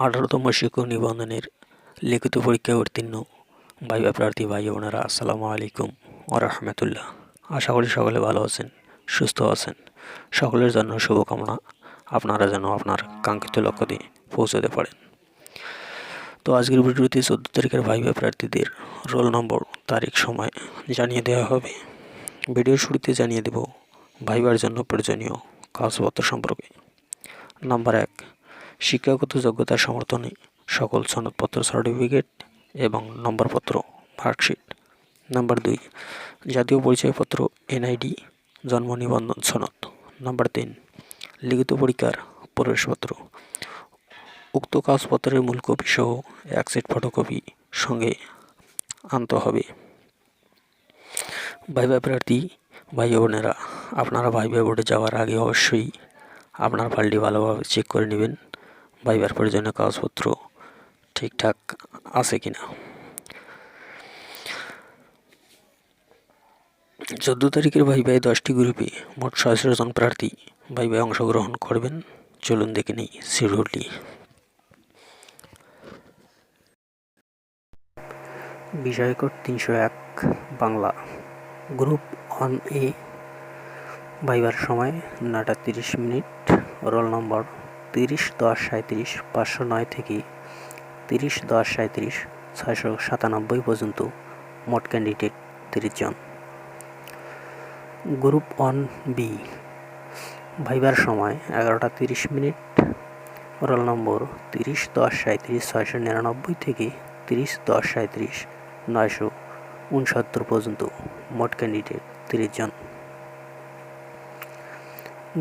18তম শিক্ষক নিবন্ধনের লিখিত পরীক্ষায় উত্তীর্ণ ভাইবা প্রার্থী ভাই বোনেরা, আসসালামু আলাইকুম ওয়া রাহমাতুল্লাহ। আশা করি সকলে ভালো আছেন, সুস্থ আছেন। সকলের জন্য শুভকামনা, আপনারা যেন আপনার কাঙ্ক্ষিত লক্ষ্যে পৌঁছাতে পারেন। তো আজকের ভিডিওতে 14 তারিখের ভাইবা প্রার্থীদের রোল নম্বর, তারিখ, সময় জানিয়ে দেওয়া হবে। ভিডিওর শুরুতে জানিয়ে দেব ভাইবার জন্য প্রয়োজনীয় কাগজপত্র সম্পর্কে। নাম্বার 1, শিক্ষাগত যোগ্যতার সমর্থনে সকল সনদপত্র, সার্টিফিকেট এবং নম্বরপত্র, মার্কশিট। নাম্বার 2, জাতীয় পরিচয়পত্র, এনআইডি, জন্ম নিবন্ধন সনদ। নাম্বার 3, লিখিত পরীক্ষার প্রবেশপত্র। উক্ত কাগজপত্রের মূল কপি সহ এক সেট ফটোকপি সঙ্গে আনতে হবে। ভাইবা প্রার্থী ভাই বোনেরা, আপনারা ভাইবা বোর্ডে যাওয়ার আগে অবশ্যই আপনার ফাইলটি ভালোভাবে চেক করে নেবেন, ভাইবার প্রয়োজনীয় কাগজপত্র ঠিকঠাক আছে কিনা। 14 তারিখের ভাইবায় 10টি গ্রুপে মোট 600 জন প্রার্থী ভাইবায় অংশগ্রহণ করবেন। চলুন দেখে নিই শিডিউলটি। বিষয়কোড 301 বাংলা। গ্রুপ 1A ভাইবার সময় 9টা 30 মিনিট। রোল নম্বর 30-10-37 509 থেকে 30-10-37 697 পর্যন্ত। মোট ক্যান্ডিডেট 30 জন। গ্রুপ 1B ভাইবার সময় 11টা 30 মিনিট। রোল নম্বর 30-10-37 699 থেকে 30-10-37 969 পর্যন্ত। মোট ক্যান্ডিডেট 30 জন।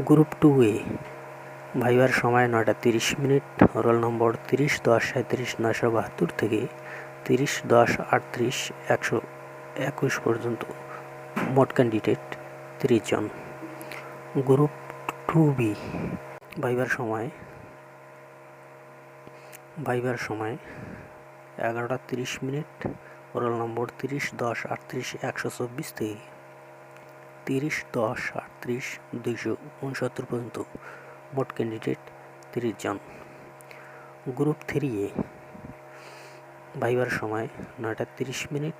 গ্রুপ 2A ভাইবার সময় 9টা 30 মিনিট। রোল নম্বর 30-10-37 972 থেকে 30-10-38 121 পর্যন্ত। মোট ক্যান্ডিডেট 30 জন। গ্রুপ 2B ভাইবার সময় 11টা 30 মিনিট। রোল নম্বর 30-10-38 124 থেকে 30-10-38 269 পর্যন্ত। মোট ক্যান্ডিডেট 30 জন। গ্রুপ 3A ভাইবার সময় 9টা 30 মিনিট।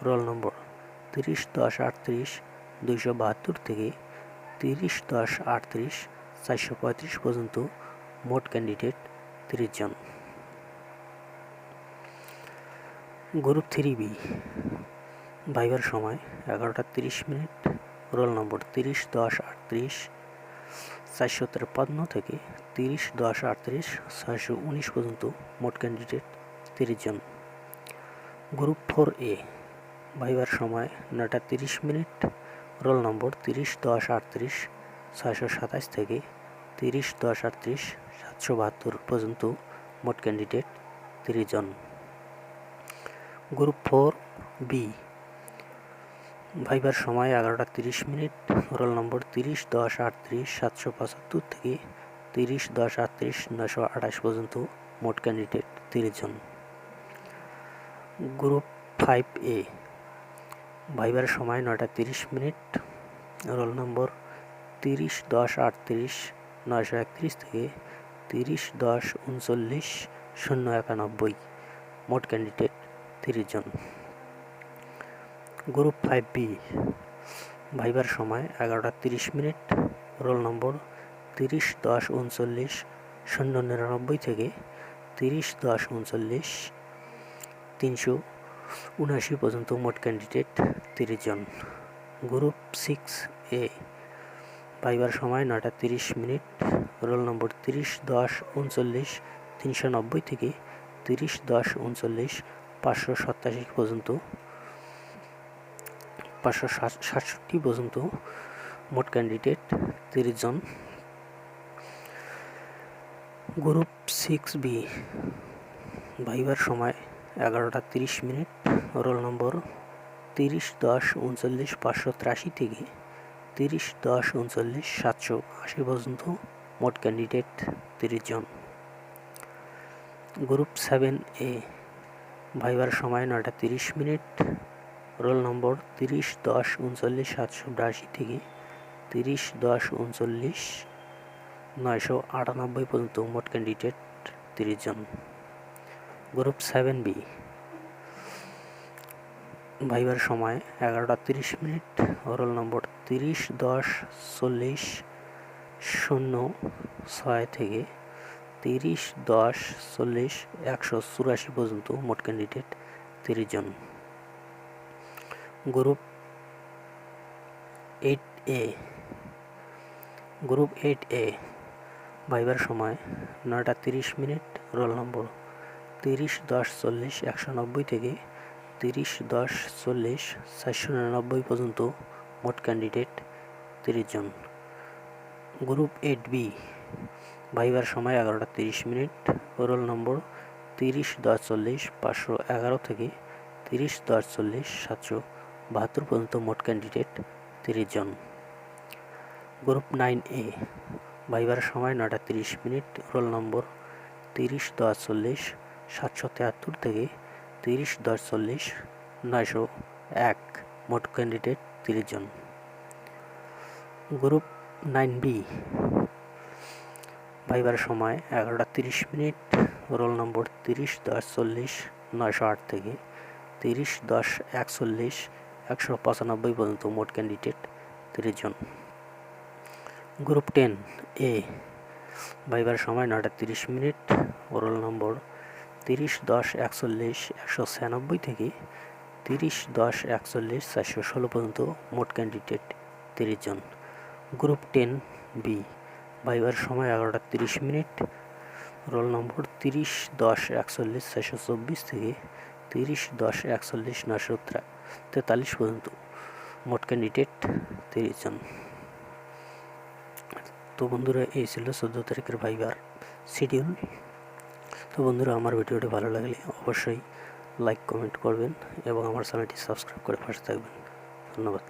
রোল নম্বর 30-10-38 272 থেকে 30-10-38 435 পর্যন্ত। মোট ক্যান্ডিডেট 30 জন। গ্রুপ 3B ভাইবার সময় 11টা 30 মিনিট। রোল নম্বর 30-10-38 453 থেকে 30-10-38 619 পর্যন্ত। মোট ক্যান্ডিডেট 30 জন। গ্রুপ 4A ভাইবার সময় 9টা 30 মিনিট। রোল নম্বর 30-10-38 627 থেকে 30-10-38 772 পর্যন্ত। মোট ক্যান্ডিডেট 30 জন। গ্রুপ 4B ভাইবার সময় 11টা 30 মিনিট। রোল নম্বর 30-10-38 775 থেকে 30-10-38 928 পর্যন্ত। মোট ক্যান্ডিডেট 30 জন। গ্রুপ 5A ভাইবার সময় 9টা 30 মিনিট। রোল নম্বর 30-10-38 931 থেকে 30-10-39 091। মোট ক্যান্ডিডেট 30 জন। গ্রুপ 5B ভাইবার সময় 11টা 30 মিনিট। রোল নম্বর 30-10-39 099 থেকে 30-10-39 379 পর্যন্ত। মোট ক্যান্ডিডেট 30 জন। গ্রুপ 6A ভাইবার সময় 9টা 30 মিনিট। রোল নম্বর 30-10-39 390 থেকে 30-10-39 587 পর্যন্ত 567 পর্যন্ত। মোট ক্যান্ডিডেট 30 জন। গ্রুপ 6B ভাইবার সময় 11টা 30 মিনিট। রোল নম্বর 30-10-39 583 থেকে 30-10-39 780 পর্যন্ত। মোট ক্যান্ডিডেট 30 জন। গ্রুপ 7A ভাইবার সময় 9টা 30 মিনিট। রোল নম্বর 30-10-39 782 থেকে 30-10-39 998 পর্যন্ত। মোট ক্যান্ডিডেট 30 জন। গ্রুপ 7B ভাইবার সময় 11টা 30 মিনিট, রোল নম্বর 30-10-40-06 থেকে 30-10-40-184 পর্যন্ত মোট ক্যান্ডিডেট 30 জন। গ্রুপ 8A ভাইবার সময় 9টা 30 মিনিট, রোল নম্বর 30-10-40-190 থেকে 30-10-40-499 পর্যন্ত মোট ক্যান্ডিডেট 30 জন। গ্রুপ 8B ভাইবার সময় 11টা 30 মিনিট, রোল নম্বর 30-10-40-511 থেকে 30-10-40-772 পর্যন্ত মোট ক্যান্ডিডেট 30 জন। গ্রুপ 9A ভাইবার সময় 9টা 30 মিনিট, রোল নম্বর 30-10-40-773 থেকে 30-10-40-901 মোট ক্যান্ডিডেট 30 জন। গ্রুপ 9B ভাইবার সময় 11টা 30 মিনিট, রোল নম্বর 30-10-40-908 থেকে 30-10-41-195 পর্যন্ত মোট ক্যান্ডিডেট 30 জন। গ্রুপ 10A ভাইবার সময় 9টা 30 মিনিট, রোল নম্বর 30-10-41-196 থেকে 30-10-41-416 পর্যন্ত মোট ক্যান্ডিডেট 30 জন। গ্রুপ 10B ভাইবার সময় 11টা 30 মিনিট, রোল নম্বর 30-10-41-424 থেকে 30-10-41-943 পর্যন্ত মোট ক্যান্ডিডেট 30 জন। তো বন্ধুরা, এই ছিল 14 তারিখের ভাইবার শিডিউল। তো বন্ধুরা, আমার ভিডিওটি ভালো লাগলে অবশ্যই লাইক কমেন্ট করবেন এবং আমার চ্যানেলটি সাবস্ক্রাইব করে পাশে থাকবেন। ধন্যবাদ।